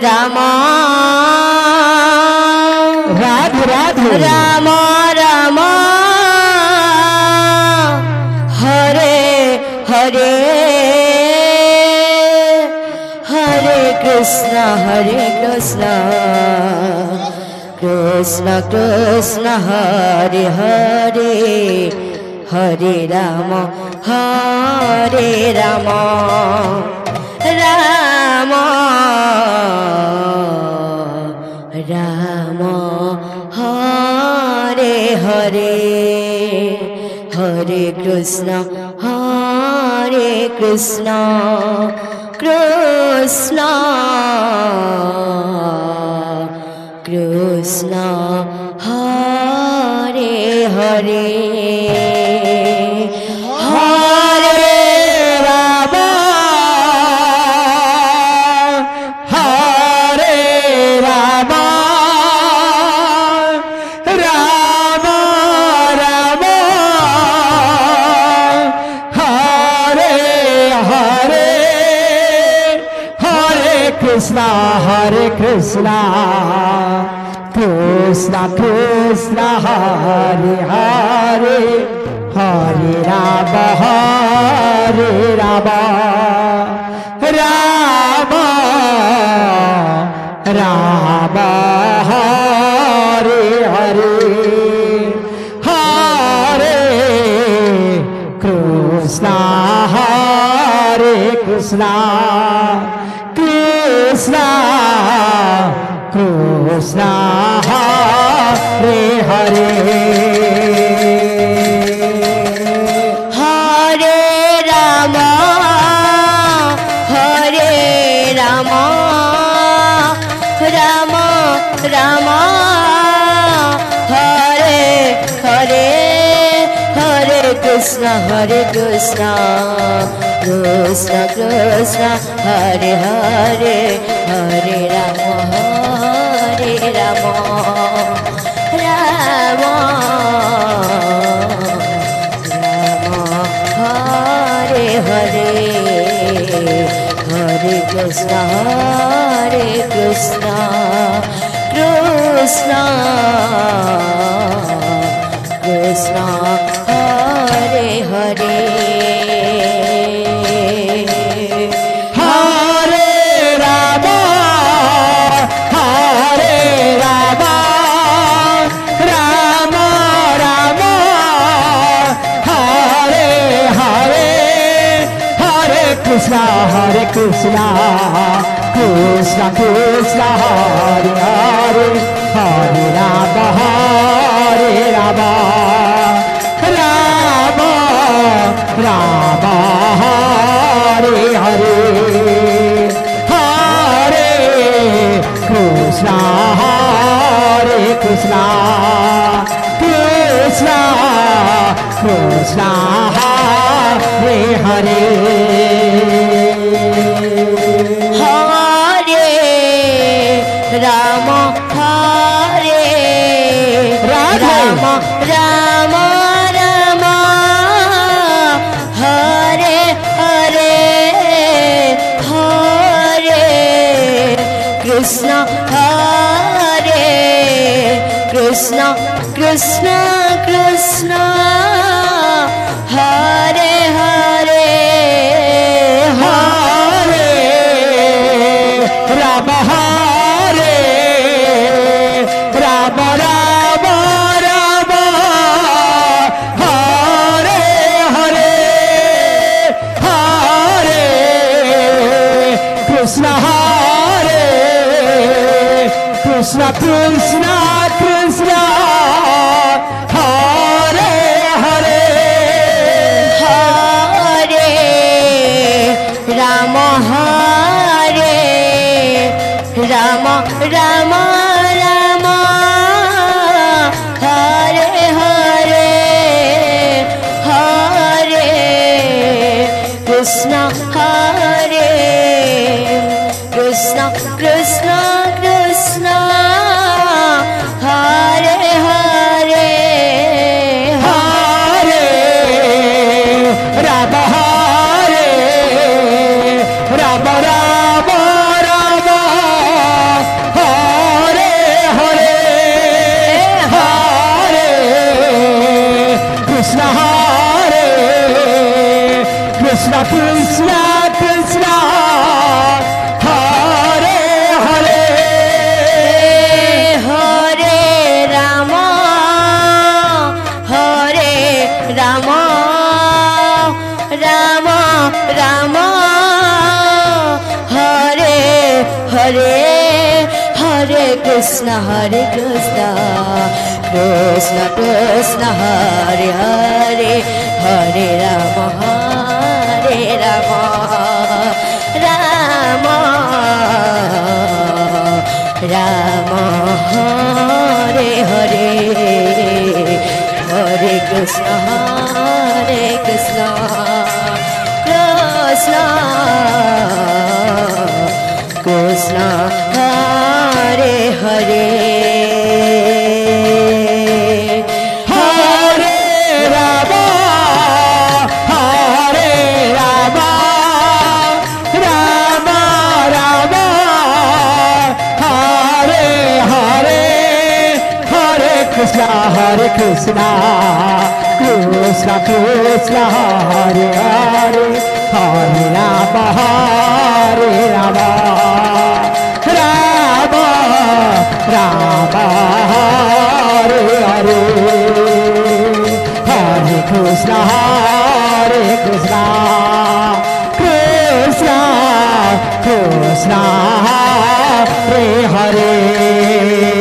Ram Radhe Radhe Ram Ram Hare Hare Hare Krishna Krishna Krishna Hare Hare Hare Ram Ram Ram Ram Hare Hare Hare Krishna Krishna Krishna Hare Hare Hare Ram Hare Ram Ram Ram Hare Hare Hare Krishna Krishna Krishna Hare Hare Hare Ram Ram Ram Hare Hare Hare Krishna Krishna Krishna Hare Hare Hare Ram Ram Ram Hare Hare Hare Krishna Krishna Krishna Hare Hare Hare Ram Ram Hare Hare Hare Krishna Krishna Krishna Hare Hare Hare Ram Ram Ram Hare Hare Hare Krishna Krishna Krishna Hare Hare Hare Ram Ram Ram Hare Hare Hare Krishna Krishna Hare Hare Hare Ram Ram Ram Ram Hare Hare Hare Krishna Krishna Krishna Hare Hare Hare Ram Ram Ram Hare Hare Hare Krishna Krishna Krishna Hare Hare Hare Ram Ram Ram Hare Hare Hare Krishna Krishna Krishna Hare Hare Hare Ram Ram Ram Hare Hare Krishna Krishna Krishna Hare Hare Hare Rama Rama Rama Hare Hare Hare Krishna Krishna Krishna Hare Hare Hare Rama Hare Rama Rama Rama Hare Hare Hare Krishna Krishna Krishna Hare Hare Hare Rama Rama Rama Hare Hare Hare Krishna Krishna Krishna Hare Hare